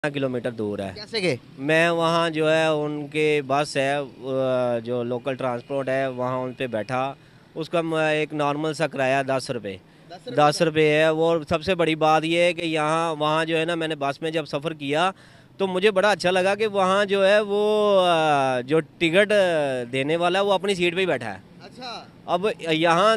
Kilometre दूर है। कैसे गए? मैं वहाँ जो है उनके बस है जो लोकल ट्रांसपोर्ट है वहाँ उन पे बैठा। उसका एक नॉर्मल सा किराया 10 रुपये। 10 रुपए दस था। रुपये है वो। सबसे बड़ी बात ये है कि यहाँ वहाँ जो है ना, मैंने बस में जब सफ़र किया तो मुझे बड़ा अच्छा लगा कि वहाँ जो है वो जो टिकट देने वाला है वो अपनी सीट पे ही बैठा है। अच्छा। अब यहाँ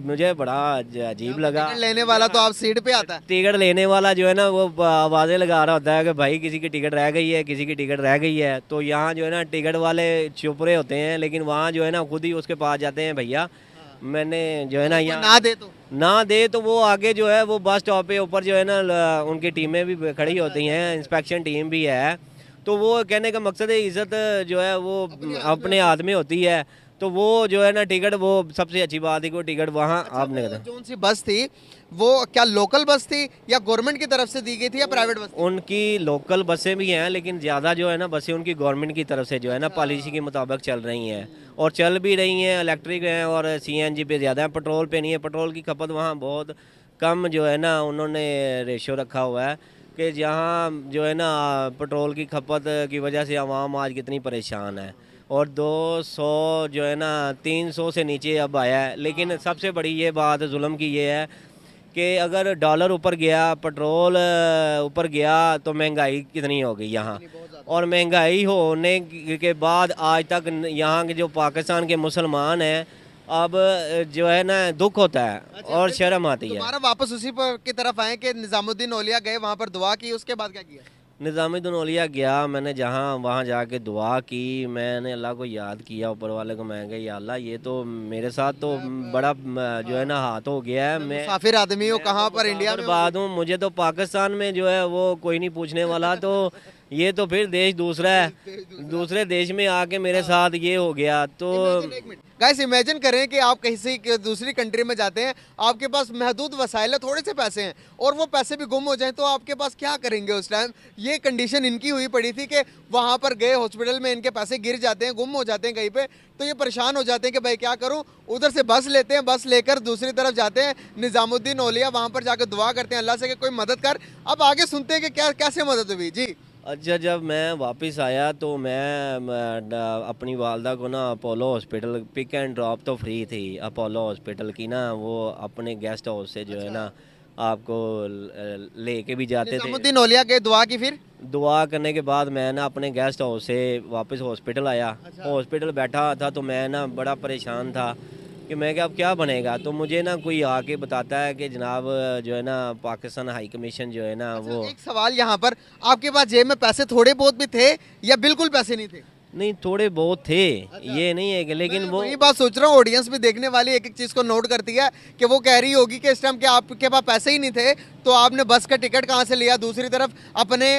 मुझे बड़ा अजीब यहाँ पे लगा। टिकट लेने वाला तो आप सीट पे आता है। टिकट लेने वाला जो है ना वो आवाज़ें लगा रहा होता है कि भाई किसी की टिकट रह गई है, किसी की टिकट रह गई है। तो यहाँ जो है ना टिकट वाले चुप रहे होते हैं, लेकिन वहाँ जो है ना खुद ही उसके पास जाते हैं, भैया मैंने जो है ना अगर कोई यहाँ ना दे तो ना दे तो वो आगे जो है वो बस स्टॉप पे ऊपर जो है ना उनकी टीमें भी खड़ी होती हैं, इंस्पेक्शन टीम भी है। तो वो कहने का मकसद है इज़्ज़त जो है वो अपने हाथ में होती है। तो वो जो है ना टिकट, वो सबसे अच्छी बात है कि वो टिकट वहाँ अच्छा, आपने वो कहा जो सी बस थी वो क्या लोकल बस थी या गवर्नमेंट की तरफ से दी गई थी या प्राइवेट बस थी? उनकी लोकल बसें भी हैं, लेकिन ज़्यादा जो है ना बसें उनकी गवर्नमेंट की तरफ से जो है ना पॉलिसी के मुताबिक चल रही हैं और चल भी रही हैं। इलेक्ट्रिक हैं और सीएनजी पे ज़्यादा है, पेट्रोल पे नहीं है। पेट्रोल की खपत वहाँ बहुत कम जो है ना उन्होंने रेशो रखा हुआ है कि जहाँ जो है ना पेट्रोल की खपत की वजह से आवाम आज कितनी परेशान है। और 200 जो है ना 300 से नीचे अब आया है। लेकिन सबसे बड़ी ये बात जुल्म की ये है कि अगर डॉलर ऊपर गया, पेट्रोल ऊपर गया तो महंगाई कितनी हो गई यहाँ। और महंगाई होने के बाद आज तक यहाँ के जो पाकिस्तान के मुसलमान हैं, अब जो है ना दुख होता है और शर्म आती है। दोबारा वापस उसी पर की तरफ आए कि निजामुद्दीन औलिया गए वहां पर दुआ की, उसके बाद क्या किया? निज़ामुद्दीन औलिया गया, मैंने जहाँ वहाँ जाके दुआ की, मैंने अल्लाह को याद किया, ऊपर वाले को। मैं कहा या अल्लाह ये तो मेरे साथ तो बड़ा जो है ना हाथ हो गया है। मुसाफिर आदमी हो, कहाँ पर इंडिया में बर्बाद हूँ, मुझे तो पाकिस्तान में जो है वो कोई नहीं पूछने वाला। तो ये तो फिर देश दूसरा है, दूसरे देश में आके मेरे साथ ये हो गया। तो गाइस इमेजिन करें कि आप कहीं दूसरी कंट्री में जाते हैं, आपके पास महदूद वसाइल है, थोड़े से पैसे हैं और वो पैसे भी गुम हो जाएं तो आपके पास क्या करेंगे उस टाइम? ये कंडीशन इनकी हुई पड़ी थी कि वहाँ पर गए हॉस्पिटल में, इनके पैसे गिर जाते हैं, गुम हो जाते हैं कहीं पे, तो ये परेशान हो जाते हैं कि भाई क्या करूँ। उधर से बस लेते हैं, बस लेकर दूसरी तरफ जाते हैं निजामुद्दीन औलिया, वहाँ पर जाकर दुआ करते हैं अल्लाह से कि कोई मदद कर। अब आगे सुनते हैं कि क्या कैसे मदद हुई जी। अच्छा, जब मैं वापस आया तो अपनी वालदा को ना Apollo hospital, pick and drop तो फ्री थी अपोलो हॉस्पिटल की ना, वो अपने गेस्ट हाउस से जो है ना आपको लेके भी जाते थे। निजामुद्दीन औलिया के दुआ की फिर दुआ करने के बाद मैं ना अपने गेस्ट हाउस से वापस हॉस्पिटल आया। हॉस्पिटल बैठा था तो मैं ना बड़ा परेशान था कि मैं क्या अब क्या बनेगा। तो मुझे ना कोई आके बताता है कि जनाब जो है ना पाकिस्तान हाई कमीशन जो है ना वो। एक सवाल यहाँ पर, आपके पास जेब में पैसे थोड़े बहुत भी थे या बिल्कुल पैसे नहीं थे? नहीं, थोड़े बहुत थे। ये नहीं है कि, लेकिन वो वही बात सोच रहा हूँ, ऑडियंस भी देखने वाली एक एक चीज को नोट करती है कि वो कह रही होगी कि इस टाइम के आपके पास पैसे ही नहीं थे तो आपने बस का टिकट कहाँ से लिया, दूसरी तरफ अपने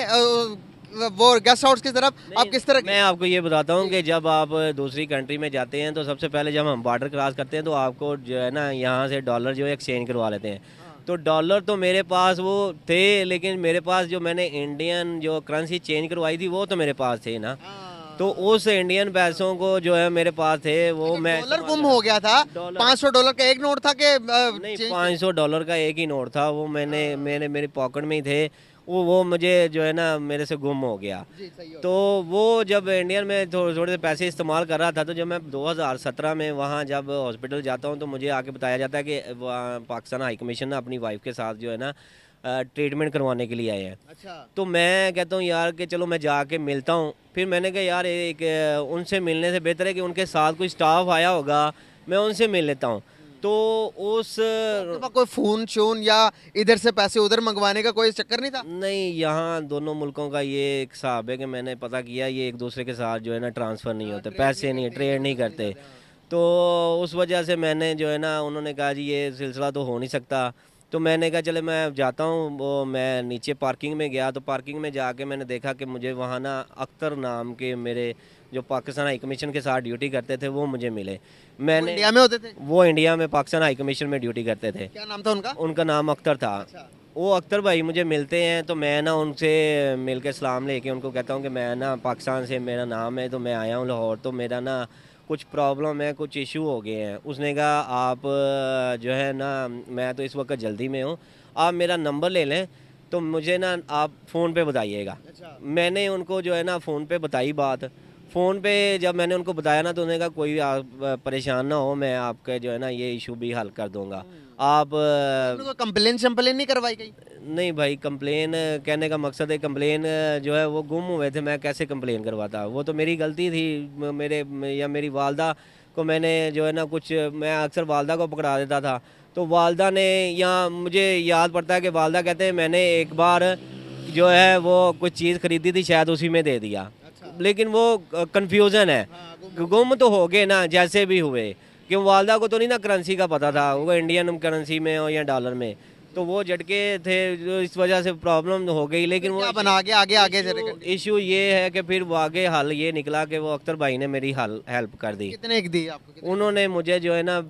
वो गेस्ट हाउस की तरफ आप किस तरह? मैं आपको ये बताता हूँ कि जब आप दूसरी कंट्री में जाते हैं तो सबसे पहले जब हम बॉर्डर क्रॉस करते हैं तो आपको जो है ना यहाँ से डॉलर जो है एक्सचेंज करवा लेते हैं। तो डॉलर तो मेरे पास वो थे, लेकिन मेरे पास जो मैंने इंडियन जो करेंसी चेंज करवाई थी वो तो मेरे पास थे ना। तो उस इंडियन पैसों को जो है मेरे पास थे वो मैं डॉलर गुम हो गया था। $500 का एक नोट था कि नहीं, $500 का एक ही नोट था वो। मैंने मेरी पॉकेट में ही थे वो मुझे जो है ना मेरे से गुम हो गया। तो वो जब इंडियन में थोड़े थोड़े से पैसे इस्तेमाल कर रहा था, तो जब मैं 2017 में वहाँ जब हॉस्पिटल जाता हूँ तो मुझे आके बताया जाता है कि पाकिस्तान हाई कमीशन अपनी वाइफ के साथ जो है ना ट्रीटमेंट करवाने के लिए आए हैं। अच्छा। तो मैं कहता हूँ यार कि चलो मैं जाके मिलता हूँ। फिर मैंने कहा यार एक उनसे मिलने से बेहतर है कि उनके साथ कोई स्टाफ आया होगा, मैं उनसे मिल लेता हूँ। तो उस कोई फोन शोन या इधर से पैसे उधर मंगवाने का कोई चक्कर नहीं था? नहीं, यहाँ दोनों मुल्कों का ये एक हिसाब है कि मैंने पता किया, ये एक दूसरे के साथ जो है ना ट्रांसफ़र नहीं होते, पैसे नहीं, ट्रेड नहीं करते। तो उस वजह से मैंने जो है ना, उन्होंने कहा जी ये सिलसिला तो हो नहीं सकता। तो मैंने कहा चले मैं जाता हूँ। वो मैं नीचे पार्किंग में गया तो पार्किंग में जाके मैंने देखा कि मुझे वहाँ ना अख्तर नाम के मेरे जो पाकिस्तान हाई कमीशन के साथ ड्यूटी करते थे वो मुझे मिले। मैंने इंडिया में होते थे? वो इंडिया में पाकिस्तान हाई कमीशन में ड्यूटी करते थे। क्या नाम था उनका? उनका नाम अख्तर था। वो अख्तर भाई मुझे मिलते हैं तो मैं ना उनसे मिल के सलाम लेके उनको कहता हूँ कि मैं ना पाकिस्तान से, मेरा नाम है, तो मैं आया हूँ लाहौर, तो मेरा ना कुछ प्रॉब्लम है, कुछ इशू हो गए हैं। उसने कहा आप जो है ना, मैं तो इस वक्त जल्दी में हूँ, आप मेरा नंबर ले लें, तो मुझे ना आप फ़ोन पे बताइएगा। अच्छा। मैंने उनको जो है ना फ़ोन पे बताई बात। फ़ोन पे जब मैंने उनको बताया ना, तो उन्होंने कहा कोई आप परेशान ना हो, मैं आपके जो है ना ये इशू भी हल कर दूंगा। आप आपने कोई कंप्लेन शम्प्लेन नहीं करवाई कहीं? नहीं भाई, कंप्लेन कहने का मकसद है, कंप्लेन जो है वो गुम हुए थे, मैं कैसे कंप्लेन करवाता? वो तो मेरी गलती थी। मेरे या मेरी वालदा को मैंने जो है ना कुछ, मैं अक्सर वालदा को पकड़ा देता था, तो वालदा ने, या मुझे याद पड़ता है कि वालदा कहते हैं मैंने एक बार जो है वो कुछ चीज़ खरीदी थी, शायद उसी में दे दिया। अच्छा। लेकिन वो कन्फ्यूज़न है। हाँ, गुम तो हो गए ना जैसे भी हुए, क्यों वालदा को तो नहीं ना करेंसी का पता था, वो इंडियन करेंसी में हो या डॉलर में, तो वो झटके थे जो इस वजह से प्रॉब्लम हो गई। लेकिन वो क्या बना आगे आगे आगे चले इशू कंटिन्यू? इशू ये है कि फिर वो आगे हल ये निकला कि वो अख्तर भाई ने मेरी हेल्प कर दी। कितने की दी आपको? कितने? उन्होंने मुझे जो है ना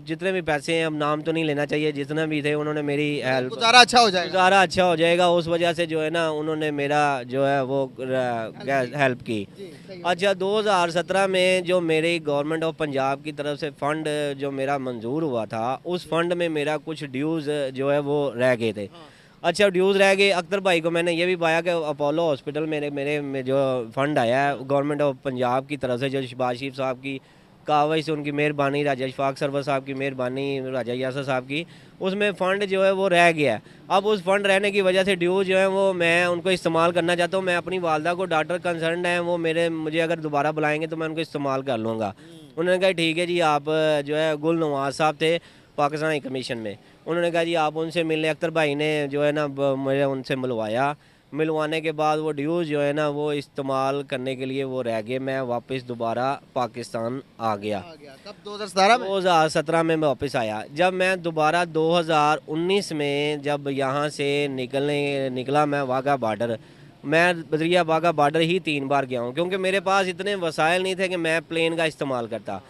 जितने भी पैसे हैं, अब नाम तो नहीं लेना चाहिए, जितना भी थे उन्होंने मेरी हेल्प, गुजारा अच्छा हो जाएगा। गुजारा अच्छा हो जाएगा, उस वजह से जो है ना उन्होंने मेरा जो है वो हेल्प की। जी, सही है। अच्छा, 2017 में जो मेरी गवर्नमेंट ऑफ पंजाब की तरफ से फ़ंड जो मेरा मंजूर हुआ था, उस फंड में मेरा कुछ ड्यूज़ जो है वो रह गए थे। हाँ। अच्छा, ड्यूज़ रह गए। अख्तर भाई को मैंने ये भी पाया कि अपोलो हॉस्पिटल मेरे मेरे में जो फ़ंड आया है गवर्नमेंट ऑफ पंजाब की तरफ से, जो शहबाज शरीफ साहब की कावज से, उनकी मेहरबानी, राजा इशफाक सरवर साहब की मेहरबानी, राजा यासर साहब की, उसमें फ़ंड जो है वो रह गया है। अब उस फंड रहने की वजह से ड्यूज़ जो है वो मैं उनको इस्तेमाल करना चाहता हूँ। मैं अपनी वालदा को, डॉक्टर कंसर्न है वो, मुझे अगर दोबारा बुलाएंगे तो मैं उनको इस्तेमाल कर लूँगा। उन्होंने कहा ठीक है जी, आप जो है गुल नवाज साहब थे पाकिस्तान हाई कमीशन में, उन्होंने कहा जी आप उनसे मिलने। अख्तर भाई ने जो है ना मुझे उनसे मिलवाया। मिलवाने के बाद वो ड्यूज़ जो है ना वो इस्तेमाल करने के लिए वो रह गए। मैं वापस दोबारा पाकिस्तान आ गया। आ गया कब? 2017 में? 2017 में मैं वापस आया। जब मैं दोबारा 2019 में जब यहाँ से निकला मैं वाघा बॉर्डर, मैं बदरिया वाघा बॉर्डर ही 3 बार गया हूँ, क्योंकि मेरे पास इतने वसाइल नहीं थे कि मैं प्लेन का इस्तेमाल करता।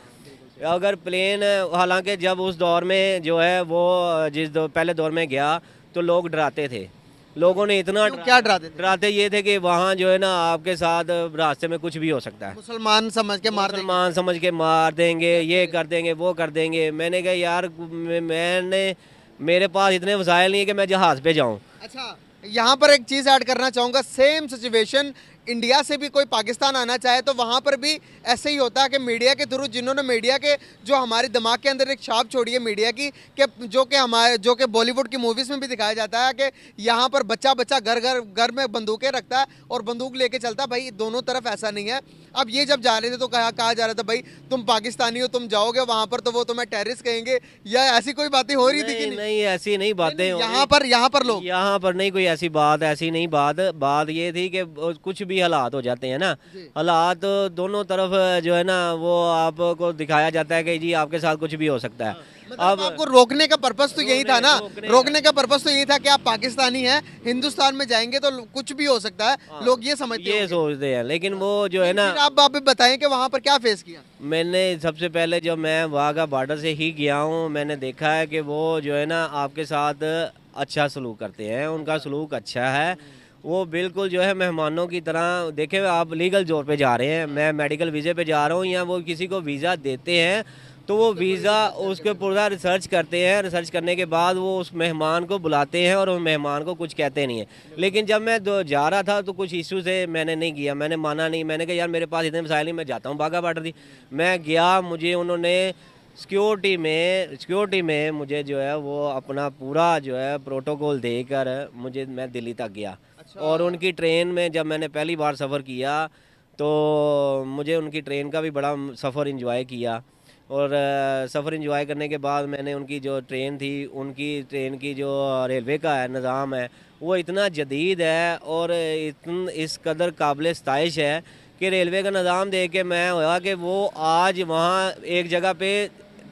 अगर प्लेन, हालांकि जब उस दौर में जो है वो पहले दौर में गया तो लोग डराते थे। लोगों ने इतना क्या डराते थे? डराते ये थे कि वहाँ जो है ना आपके साथ रास्ते में कुछ भी हो सकता है, मुसलमान समझ के मार देंगे। मुसलमान समझ के मार देंगे, ये कर देंगे, वो कर देंगे। मैंने कहा यार मेरे पास इतने वसाइल नहीं है कि मैं जहाज़ पे जाऊँ। अच्छा, यहाँ पर एक चीज़ ऐड करना चाहूँगा। सेम सिचुएशन इंडिया से भी कोई पाकिस्तान आना चाहे तो वहाँ पर भी ऐसे ही होता है कि मीडिया के थ्रू, जिन्होंने मीडिया के जो हमारे दिमाग के अंदर एक छाप छोड़ी है मीडिया की, कि जो कि बॉलीवुड की मूवीज़ में भी दिखाया जाता है कि यहाँ पर बच्चा बच्चा घर में बंदूकें रखता है और बंदूक लेके चलता है। भाई दोनों तरफ ऐसा नहीं है। अब ये जब जा रहे थे तो कहा जा रहा था भाई तुम पाकिस्तानी हो, तुम जाओगे वहाँ पर तो वो तुम्हें टेररिस्ट कहेंगे, या ऐसी कोई बातें हो रही थी कि नहीं? नहीं, ऐसी नहीं बातें हो रही। यहाँ पर लोग, यहाँ पर नहीं कोई ऐसी नहीं बात ये थी कि कुछ भी हालात हो जाते हैं ना, हालात दोनों तरफ जो है ना वो आपको दिखाया जाता है कि जी आपके साथ कुछ भी हो सकता है। मतलब आपको रोकने का पर्पस तो यही था ना? रोकने का पर्पस तो यही था कि आप पाकिस्तानी हैं, हिंदुस्तान में जाएंगे तो कुछ भी हो सकता है, लोग ये समझते ये सोचते हैं। लेकिन वो जो है ना, फिर आप बताएं कि वहाँ पर क्या फेस किया? मैंने सबसे पहले जब मैं वाघा बॉर्डर से ही गया हूँ, मैंने देखा है कि वो जो है ना आपके साथ अच्छा सलूक करते हैं, उनका सलूक अच्छा है। वो बिल्कुल जो है मेहमानों की तरह। देखें, आप लीगल जोर पे जा रहे हैं, मैं मेडिकल वीज़े पे जा रहा हूँ, या वो किसी को वीज़ा देते हैं तो वो वीज़ा उसके पूरा रिसर्च करते हैं। रिसर्च करने के बाद वो उस मेहमान को बुलाते हैं और उस मेहमान को कुछ कहते नहीं है। लेकिन जब मैं जा रहा था तो कुछ इशू से मैंने नहीं किया, मैंने माना नहीं। मैंने कहा यार मेरे पास इतने मसाइल नहीं, मैं जाता हूँ वाघा बॉर्डर। मैं गया, मुझे उन्होंने सिक्योरिटी में मुझे जो है वो अपना पूरा जो है प्रोटोकॉल देकर मैं दिल्ली तक गया। और उनकी ट्रेन में जब मैंने पहली बार सफ़र किया तो मुझे उनकी ट्रेन का भी बड़ा सफ़र इंजॉय किया। और सफ़र इंजॉय करने के बाद मैंने उनकी जो ट्रेन थी, उनकी ट्रेन की जो रेलवे का है निज़ाम है, वो इतना जदीद है और इस कदर काबिल सताइश है कि रेलवे का निज़ाम देख के मैं हुआ कि वो आज वहाँ एक जगह पे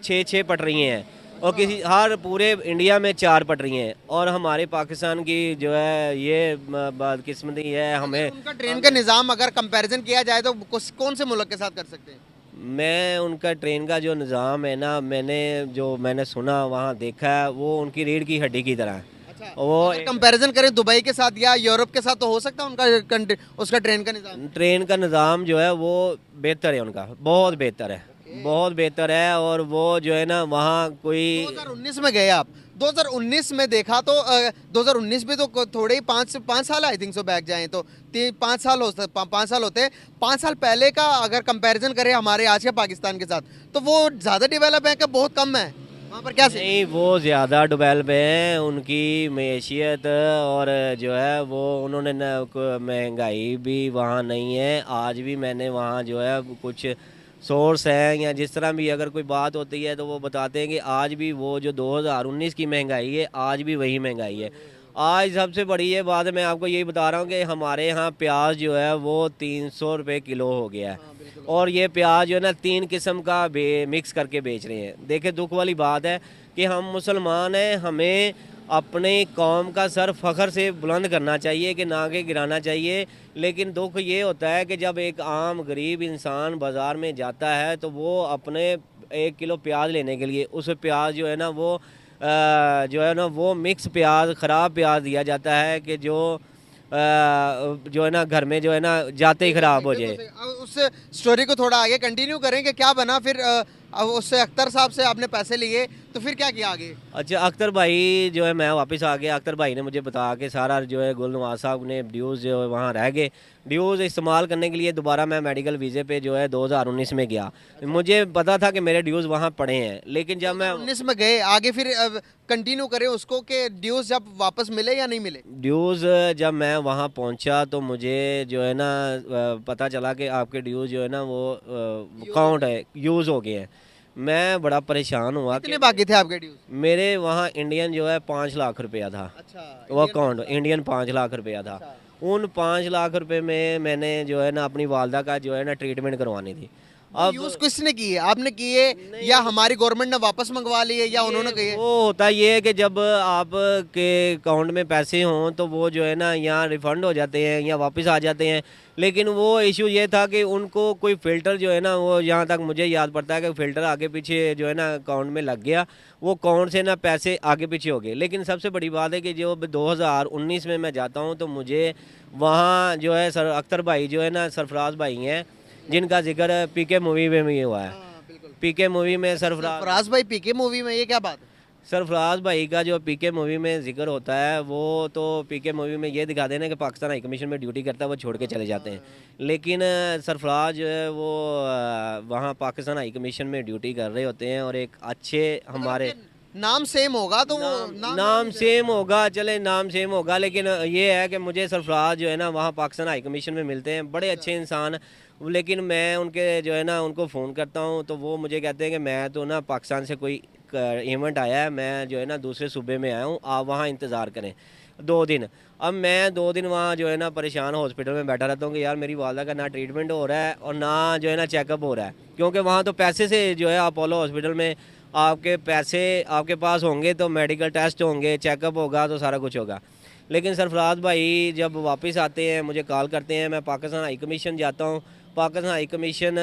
6 पटरी हैं और हर पूरे इंडिया में 4 पटरी हैं। और हमारे पाकिस्तान की जो है ये बदकिस्मती है। हमें उनका ट्रेन का निज़ाम अगर कंपैरिजन किया जाए तो कौन से मुल्क के साथ कर सकते हैं? मैं उनका ट्रेन का जो निज़ाम है ना, मैंने सुना, वहाँ देखा है, वो उनकी रीढ़ की हड्डी की तरह है। अच्छा, वो कंपैरिजन करें दुबई के साथ या यूरोप के साथ तो हो सकता है उसका ट्रेन का निज़ाम जो है वो बेहतर है, उनका बहुत बेहतर है, बहुत बेहतर है। और वो जो है ना वहाँ कोई 2019 में गए आप, 2019 में देखा तो 2019 में तो थोड़े ही 5 साल आई थिंक सो बैक जाएं तो 5 साल होते हैं। 5 साल पहले का अगर कंपैरिजन करें हमारे आज के पाकिस्तान के साथ तो वो ज़्यादा डेवलप है कि बहुत कम है, वहाँ पर क्या नहीं, वो ज़्यादा डेवलप हैं, उनकी मैशियत और जो है वो उन्होंने महंगाई भी वहाँ नहीं है। आज भी मैंने वहाँ जो है कुछ सोर्स हैं या जिस तरह भी अगर कोई बात होती है तो वो बताते हैं कि आज भी वो जो 2019 की महंगाई है आज भी वही महंगाई है। आज सबसे बड़ी ये बात है, मैं आपको यही बता रहा हूँ कि हमारे यहाँ प्याज जो है वो 300 रुपये किलो हो गया है और ये प्याज जो है ना 3 किस्म का मिक्स करके बेच रहे हैं। देखिए दुख वाली बात है कि हम मुसलमान हैं, हमें अपने कौम का सर फ़ख्र से बुलंद करना चाहिए कि ना कि गिराना चाहिए। लेकिन दुख ये होता है कि जब एक आम गरीब इंसान बाज़ार में जाता है तो वो अपने 1 किलो प्याज लेने के लिए उस प्याज जो है ना वो जो है ना वो मिक्स प्याज ख़राब प्याज दिया जाता है कि जो है ना घर में जो है ना जाते ही ख़राब हो जाए। उस स्टोरी को थोड़ा आगे कंटिन्यू करेंगे, क्या बना फिर अब उससे अख्तर साहब से आपने पैसे लिए तो फिर क्या किया आगे? अच्छा, अख्तर भाई जो है मैं वापस आ गया। अख्तर भाई ने मुझे बता के सारा जो है गुल नवाज साहब ने ड्यूज़ जो है वहाँ रह गए, ड्यूज़ इस्तेमाल करने के लिए दोबारा मैं मेडिकल वीज़े पे जो है 2019 में गया। मुझे पता था कि मेरे ड्यूज़ वहाँ पड़े हैं, लेकिन जब मैं 19 में गए आगे फिर कंटिन्यू करें उसको कि ड्यूज जब वापस मिले या नहीं मिले? ड्यूज़ जब मैं वहाँ पहुँचा तो मुझे जो है ना पता चला कि आपके ड्यूज़ जो है ना वो काउंट है, यूज़ हो गए हैं। मैं बड़ा परेशान हुआ कितने बाकी थे आपके ड्यूज? मेरे वहाँ इंडियन जो है 5 लाख रुपया था। अच्छा, वो अकाउंट इंडियन 5 लाख रुपया था। उन 5 लाख रुपए में मैंने जो है ना अपनी वालदा का जो है ना ट्रीटमेंट करवानी थी। अब यूज किसने किए, आपने किए या हमारी गवर्नमेंट ने वापस मंगवा लिए या उन्होंने किए? वो होता ये है कि जब आप के अकाउंट में पैसे हों तो वो जो है ना यहाँ रिफ़ंड हो जाते हैं या वापस आ जाते हैं। लेकिन वो इशू ये था कि उनको कोई फ़िल्टर जो है ना वो यहाँ तक मुझे याद पड़ता है कि फ़िल्टर आगे पीछे जो है ना अकाउंट में लग गया, वो अकाउंट से ना पैसे आगे पीछे हो गए। लेकिन सबसे बड़ी बात है कि जो 2019 में मैं जाता हूँ तो मुझे वहाँ जो है सर अख्तर भाई जो है ना सरफराज भाई हैं जिनका जिक्र पीके मूवी में भी हुआ है। पीके मूवी में फराज भाई पीके मूवी में, ये क्या बात है? सरफराज भाई का जो पीके मूवी में जिक्र होता है वो तो पीके मूवी में ये दिखा देना कि पाकिस्तान हाई कमीशन में ड्यूटी करता है, वो छोड़ के चले जाते हैं। लेकिन सरफराज जो है वो वहाँ पाकिस्तान हाई कमीशन में ड्यूटी कर रहे होते हैं और एक अच्छे हमारे नाम सेम होगा तो वो नाम सेम होगा, चले नाम सेम होगा, लेकिन ये है कि मुझे सरफराज जो है ना वहाँ पाकिस्तान हाई कमीशन में मिलते हैं, बड़े अच्छे इंसान। लेकिन मैं उनके जो है ना उनको फ़ोन करता हूँ तो वो मुझे कहते हैं कि मैं तो ना पाकिस्तान से कोई इवेंट आया है, मैं जो है ना दूसरे सूबे में आया हूँ, आप वहाँ इंतज़ार करें 2 दिन। अब मैं 2 दिन वहाँ जो है ना परेशान हॉस्पिटल में बैठा रहता हूँ कि यार मेरी वालदा का ना ट्रीटमेंट हो रहा है और ना जो है ना चेकअप हो रहा है, क्योंकि वहाँ तो पैसे से जो है अपोलो हॉस्पिटल में आपके पैसे आपके पास होंगे तो मेडिकल टेस्ट होंगे, चेकअप होगा तो सारा कुछ होगा। लेकिन सरफराज भाई जब वापस आते हैं मुझे कॉल करते हैं, मैं पाकिस्तान हाई कमीशन जाता हूँ, पाकिस्तान हाई कमीशन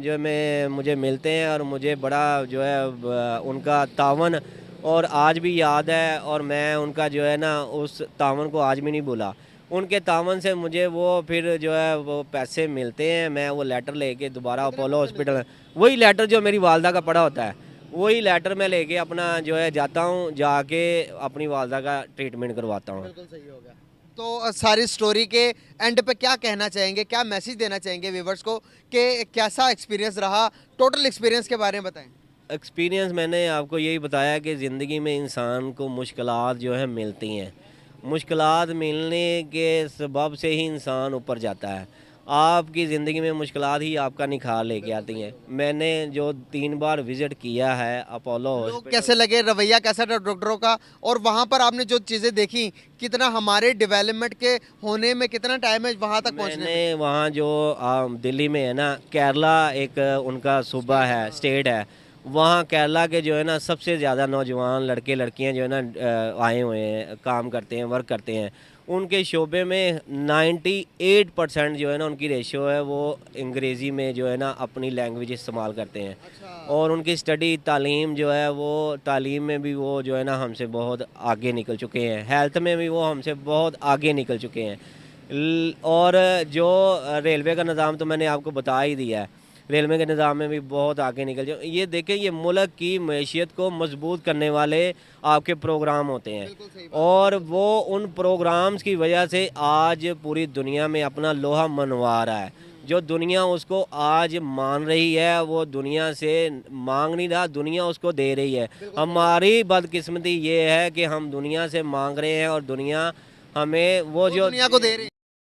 जो में मुझे मिलते हैं और मुझे बड़ा जो है उनका तावन और आज भी याद है और मैं उनका जो है ना उस तावन को आज भी नहीं भूला। उनके तावन से मुझे वो फिर जो है वो पैसे मिलते हैं, मैं वो लेटर लेके दोबारा अपोलो हॉस्पिटल, वही लेटर जो मेरी वालदा का पड़ा होता है वही लेटर मैं लेके अपना जो है जाता हूँ, जाके अपनी वालदा का ट्रीटमेंट करवाता हूँ। बिल्कुल सही हो गया। तो सारी स्टोरी के एंड पे क्या कहना चाहेंगे, क्या मैसेज देना चाहेंगे व्यूवर्स को कि कैसा एक्सपीरियंस रहा, टोटल एक्सपीरियंस के बारे में बताएं। एक्सपीरियंस मैंने आपको यही बताया कि ज़िंदगी में इंसान को मुश्किलात जो है मिलती हैं, मुश्किलात मिलने के सबब से ही इंसान ऊपर जाता है। आपकी ज़िंदगी में मुश्किलात ही आपका निखार लेके आती हैं। मैंने जो 3 बार विज़िट किया है अपोलो लोग हॉस्पिटल, कैसे लगे, रवैया कैसा था डॉक्टरों का, और वहाँ पर आपने जो चीज़ें देखी, कितना हमारे डेवलपमेंट के होने में कितना टाइम है वहाँ तक पहुँचने में? मैंने वहाँ जो दिल्ली में है ना केरला एक उनका सूबा है, स्टेट है, वहाँ केरला के जो है ना सबसे ज़्यादा नौजवान लड़के लड़कियाँ जो है ना आए हुए हैं, काम करते हैं, वर्क करते हैं। उनके शोबे में 98% जो है ना उनकी रेशियो है वो अंग्रेज़ी में जो है ना अपनी लैंग्वेज इस्तेमाल करते हैं। और उनकी स्टडी तालीम जो है वो तालीम में भी वो जो है ना हमसे बहुत आगे निकल चुके हैं, हेल्थ में भी वो हमसे बहुत आगे निकल चुके हैं। और जो रेलवे का निज़ाम तो मैंने आपको बता ही दिया है। रेलवे के निज़ाम में भी बहुत आगे निकल जाओ। ये देखें, ये मुल्क की मैशियत को मजबूत करने वाले आपके प्रोग्राम होते हैं, और वो उन प्रोग्राम्स की वजह से आज पूरी दुनिया में अपना लोहा मनवा रहा है। जो दुनिया उसको आज मान रही है, वो दुनिया से मांग नहीं रहा, दुनिया उसको दे रही है। हमारी बदकिस्मती ये है कि हम दुनिया से मांग रहे हैं और दुनिया हमें वो जो दुनिया को दे रहे हैं।